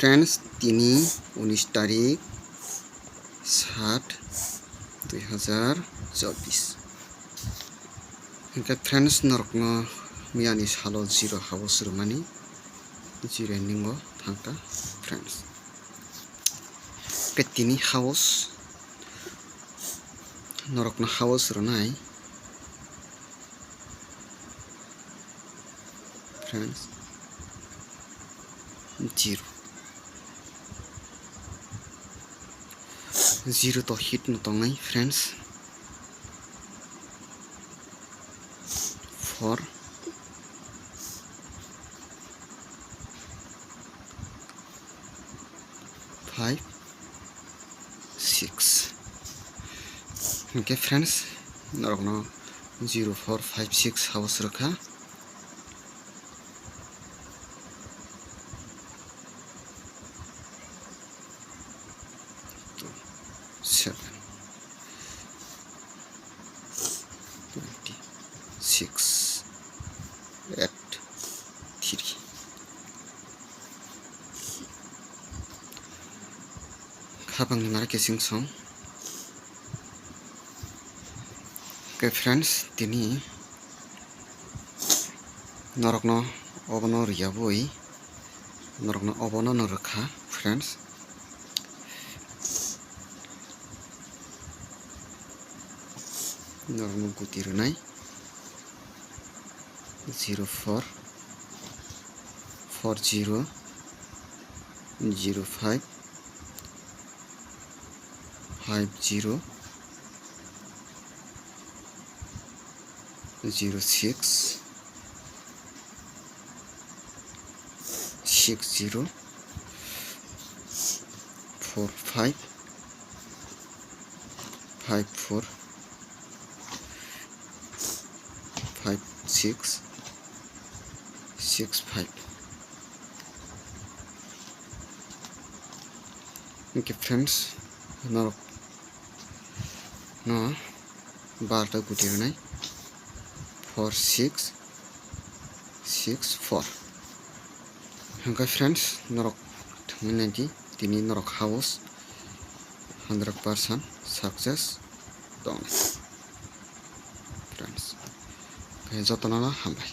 Friends 3-19 तारिख 7-2024 इनका friends नरकनो मियानि सालो 0 हाउस रुमानी 0 endingo thangka फ्रेंड्स के 3 हाउस नरकनो हाउस रुनाय friends 0 to hit no tongnai friends 4 5 6 okay friends narokno 0 4 5 6 house rakha 7 26 8 3 खाबंग Nimar casing सं के फ्रेंड्स तिनी नरकनो अबनो रियाबोई नरकनो अबनो न रखा फ्रेंड्स नरकनो गुति रुनाय 0 4 4 0 0 5 5 0 0 6 6 0 4 5 5 4 5 6 6 5 okay friends नरक no 12 टा गुति रुनाय 4 6 6 4 okay friends नरक थंनायदि दिनै नरक हाउस 100% सक्सेस दं फ्रेंड्स जतनाला हामबाय।